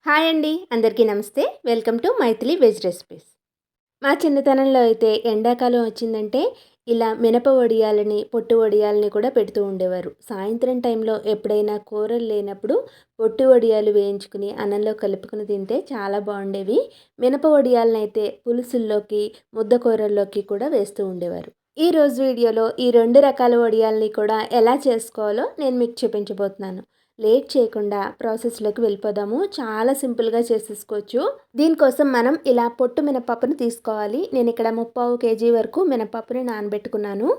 Hi అండి, అందరికీ నమస్తే. Welcome to Mythili veg recipes. మా చిన్నతనంలో అయితే ఎండాకాలం వచ్చిందంటే ఇలా మినప వడియాలని, పొట్టు వడియాలని కూడా పెడుతూ ఉండేవారు. సాయంత్రం టైంలో ఎప్పుడైనా కూరలు లేనప్పుడు పొట్టు వడియాలు వేయించుకుని అన్నంలో కలుపుకుని తింటే చాలా బాగుండేవి. మినప వడియాలనైతే పులుసుల్లోకి, ముద్ద కూరల్లోకి కూడా వేస్తూ ఉండేవారు. ఈ రోజు వీడియోలో ఈ 2 రకాల వడియాలని కూడా ఎలా చేసుకోవాలో నేను మీకు చూపించబోతున్నాను. లేట్ చేయకుండా ప్రాసెస్లోకి వెళ్ళిపోదాము. చాలా సింపుల్గా చేసేసుకోవచ్చు. దీనికోసం మనం ఇలా పొట్టు మినపప్పుని తీసుకోవాలి. నేను ఇక్కడ 3/4 kg వరకు మినపప్పుని నానబెట్టుకున్నాను.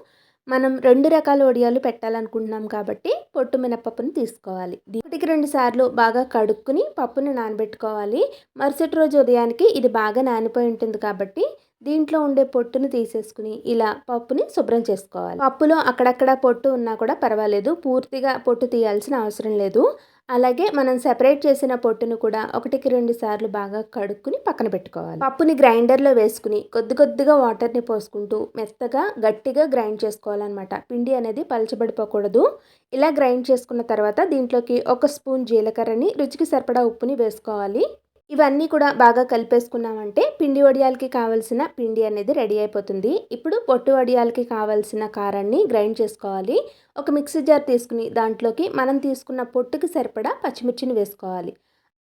మనం 2 రకాల వడియాలు పెట్టాలనుకుంటున్నాం కాబట్టి పొట్టు మినపప్పుని తీసుకోవాలి. 1-2 సార్లు బాగా కడుక్కుని పప్పుని నానబెట్టుకోవాలి. మరుసటి రోజు ఉదయానికి ఇది బాగా నానిపోయి ఉంటుంది కాబట్టి దీంట్లో ఉండే పొట్టును తీసేసుకుని ఇలా పప్పుని శుభ్రం చేసుకోవాలి. పప్పులో అక్కడక్కడ పొట్టు ఉన్నా కూడా పర్వాలేదు, పూర్తిగా పొట్టు తీయాల్సిన అవసరం లేదు. అలాగే మనం సెపరేట్ చేసిన పొట్టును కూడా 1-2 సార్లు బాగా కడుక్కుని పక్కన పెట్టుకోవాలి. పప్పుని గ్రైండర్లో వేసుకుని కొద్దిగా వాటర్ని పోసుకుంటూ మెత్తగా గట్టిగా గ్రైండ్ చేసుకోవాలన్నమాట. పిండి అనేది పలచబడిపోకూడదు. ఇలా గ్రైండ్ చేసుకున్న తర్వాత దీంట్లోకి 1 స్పూన్ జీలకర్రని, రుచికి సరిపడా ఉప్పుని వేసుకోవాలి. ఇవన్నీ కూడా బాగా కలిపేసుకున్నామంటే పిండి వడియాలకి కావాల్సిన పిండి అనేది రెడీ అయిపోతుంది. ఇప్పుడు పొట్టు వడియాలకి కావాల్సిన కారాన్ని గ్రైండ్ చేసుకోవాలి. ఒక మిక్సీ జార్ తీసుకుని దాంట్లోకి మనం తీసుకున్న పొట్టుకి సరిపడా పచ్చిమిర్చిని వేసుకోవాలి.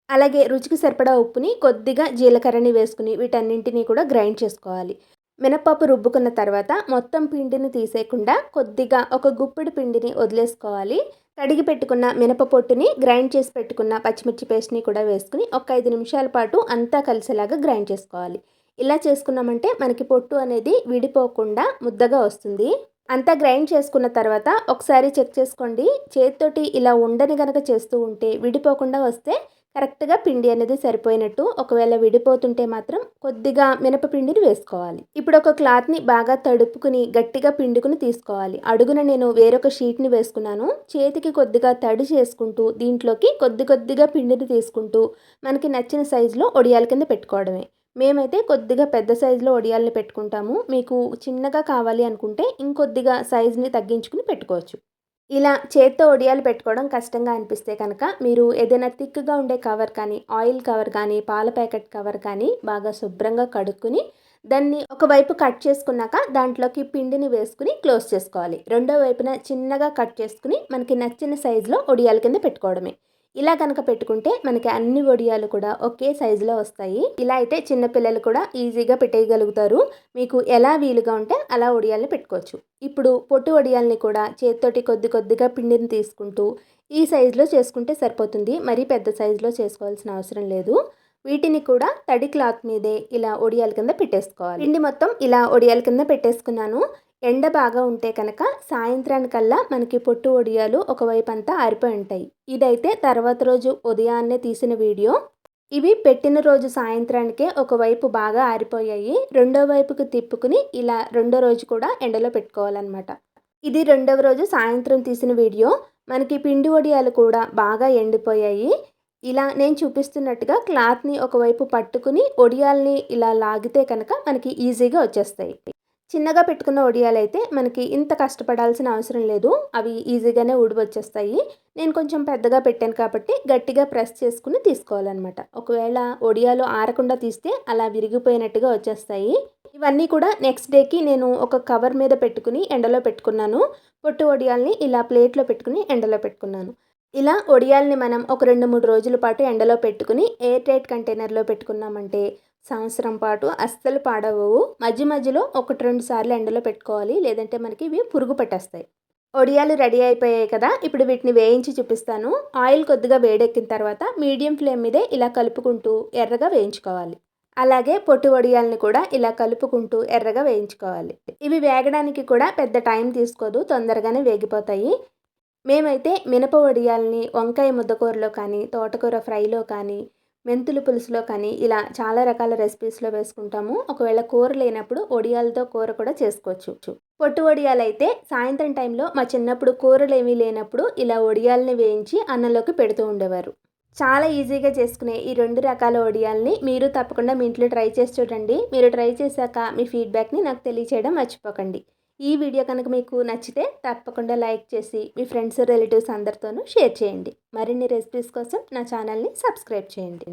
అలాగే రుచికి సరిపడా ఉప్పుని, కొద్దిగా జీలకర్రని వేసుకుని వీటన్నింటినీ కూడా గ్రైండ్ చేసుకోవాలి. మినపప్పు రుబ్బుకున్న తర్వాత మొత్తం పిండిని తీసేయకుండా కొద్దిగా ఒక గుప్పెడు పిండిని వదిలేసుకోవాలి. కడిగి పెట్టుకున్న మినప పొట్టుని, గ్రైండ్ చేసి పెట్టుకున్న పచ్చిమిర్చి పేస్ట్ని కూడా వేసుకుని ఒక 5 నిమిషాల పాటు అంతా కలిసేలాగా గ్రైండ్ చేసుకోవాలి. ఇలా చేసుకున్నామంటే మనకి పొట్టు అనేది విడిపోకుండా ముద్దగా వస్తుంది. అంతా గ్రైండ్ చేసుకున్న తర్వాత ఒకసారి చెక్ చేసుకోండి. చేతితోటి ఇలా ఉండని గనక చేస్తూ ఉంటే విడిపోకుండా వస్తే కరెక్ట్గా పిండి అనేది సరిపోయినట్టు. ఒకవేళ విడిపోతుంటే మాత్రం కొద్దిగా మినపపిండిని వేసుకోవాలి. ఇప్పుడు ఒక క్లాత్ని బాగా తడుపుకుని గట్టిగా పిండుకుని తీసుకోవాలి. అడుగున నేను వేరొక షీట్ని వేసుకున్నాను. చేతికి కొద్దిగా తడి చేసుకుంటూ దీంట్లోకి కొద్దిగా పిండిని తీసుకుంటూ మనకి నచ్చిన సైజులో వడియాల కింద పెట్టుకోవడమే. మేమైతే కొద్దిగా పెద్ద సైజులో వడియాలని పెట్టుకుంటాము. మీకు చిన్నగా కావాలి అనుకుంటే ఇంకొద్దిగా సైజుని తగ్గించుకుని పెట్టుకోవచ్చు. ఇలా చేత్తో వడియాలు పెట్టుకోవడం కష్టంగా అనిపిస్తే కనుక మీరు ఏదైనా థిక్గా ఉండే కవర్ కానీ, ఆయిల్ కవర్ కానీ, పాల ప్యాకెట్ కవర్ కానీ బాగా శుభ్రంగా కడుక్కుని దాన్ని ఒకవైపు కట్ చేసుకున్నాక దాంట్లోకి పిండిని వేసుకుని క్లోజ్ చేసుకోవాలి. రెండో వైపున చిన్నగా కట్ చేసుకుని మనకి నచ్చిన సైజులో వడియాల కింద పెట్టుకోవడమే. ఇలా కనుక పెట్టుకుంటే మనకి అన్ని వడియాలు కూడా ఒకే సైజులో వస్తాయి. ఇలా అయితే చిన్నపిల్లలు కూడా ఈజీగా పెట్టేయగలుగుతారు. మీకు ఎలా వీలుగా ఉంటే అలా వడియాల్ని పెట్టుకోవచ్చు. ఇప్పుడు పొట్టు వడియాల్ని కూడా చేతితోటి కొద్దిగా పిండిని తీసుకుంటూ ఈ సైజులో చేసుకుంటే సరిపోతుంది. మరీ పెద్ద సైజులో చేసుకోవాల్సిన అవసరం లేదు. వీటిని కూడా తడి క్లాత్ మీదే ఇలా వడియాల కింద పెట్టేసుకోవాలి. పిండి మొత్తం ఇలా వడియాల కింద పెట్టేసుకున్నాను. ఎండ బాగా ఉంటే కనుక సాయంత్రానికల్లా మనకి పొట్టు వడియాలు ఒకవైపు అంతా ఆరిపోయి ఉంటాయి. ఇదైతే తర్వాత రోజు ఉదయాన్నే తీసిన వీడియో. ఇవి పెట్టిన రోజు సాయంత్రానికే ఒకవైపు బాగా ఆరిపోయాయి. రెండో వైపుకి తిప్పుకుని ఇలా రెండో రోజు కూడా ఎండలో పెట్టుకోవాలన్నమాట. ఇది రెండవ రోజు సాయంత్రం తీసిన వీడియో. మనకి పిండి వడియాలు కూడా బాగా ఎండిపోయాయి. ఇలా నేను చూపిస్తున్నట్టుగా క్లాత్ని ఒకవైపు పట్టుకుని వడియాల్ని ఇలా లాగితే కనుక మనకి ఈజీగా వచ్చేస్తాయి. చిన్నగా పెట్టుకున్న వడియాలు అయితే మనకి ఇంత కష్టపడాల్సిన అవసరం లేదు. అవి ఈజీగానే వచ్చేస్తాయి. నేను కొంచెం పెద్దగా పెట్టాను కాబట్టి గట్టిగా ప్రెస్ చేసుకుని తీసుకోవాలన్నమాట. ఒకవేళ వడియాలు ఆరకుండా తీస్తే అలా విరిగిపోయినట్టుగా వచ్చేస్తాయి. ఇవన్నీ కూడా నెక్స్ట్ డేకి నేను ఒక కవర్ మీద పెట్టుకుని ఎండలో పెట్టుకున్నాను. పొట్టు వడియాల్ని ఇలా ప్లేట్లో పెట్టుకుని ఎండలో పెట్టుకున్నాను. ఇలా వడియాల్ని మనం ఒక 2-3 రోజుల పాటు ఎండలో పెట్టుకుని ఎయిర్ టైట్ కంటైనర్లో పెట్టుకున్నామంటే సంవత్సరం పాటు అస్సలు పాడవవు. మధ్యలో 1-2 సార్లు ఎండలో పెట్టుకోవాలి, లేదంటే మనకి ఇవి పురుగు పట్టేస్తాయి. వడియాలు రెడీ అయిపోయాయి కదా. ఇప్పుడు వీటిని వేయించి చూపిస్తాను. ఆయిల్ కొద్దిగా వేడెక్కిన తర్వాత మీడియం ఫ్లేమ్ మీదే ఇలా కలుపుకుంటూ ఎర్రగా వేయించుకోవాలి. అలాగే పొట్టు వడియాల్ని కూడా ఇలా కలుపుకుంటూ ఎర్రగా వేయించుకోవాలి. ఇవి వేగడానికి కూడా పెద్ద టైం తీసుకోదు, తొందరగానే వేగిపోతాయి. మేమైతే మినప వడియాల్ని వంకాయ ముద్దకూరలో కానీ, తోటకూర ఫ్రైలో కానీ, మెంతులు పులుసులో కానీ ఇలా చాలా రకాల రెసిపీస్లో వేసుకుంటాము. ఒకవేళ కూర లేనప్పుడు వడియాలతో కూర కూడా చేసుకోవచ్చు. పొట్టు వడియాలు అయితే సాయంత్రం టైంలో మా చిన్నప్పుడు కూరలు ఏమీ లేనప్పుడు ఇలా వడియాల్ని వేయించి అన్నంలోకి పెడుతూ ఉండేవారు. చాలా ఈజీగా చేసుకునే ఈ 2 రకాల వడియాల్ని మీరు తప్పకుండా మీ ఇంట్లో ట్రై చేసి చూడండి. మీరు ట్రై చేశాక మీ ఫీడ్బ్యాక్ని నాకు తెలియచేయడం మర్చిపోకండి. ఈ వీడియో కనుక మీకు నచ్చితే తప్పకుండా లైక్ చేసి మీ ఫ్రెండ్స్, రిలేటివ్స్ అందరితోనూ షేర్ చేయండి. మరిన్ని రెసిపీస్ కోసం నా ఛానల్ని సబ్స్క్రైబ్ చేయండి.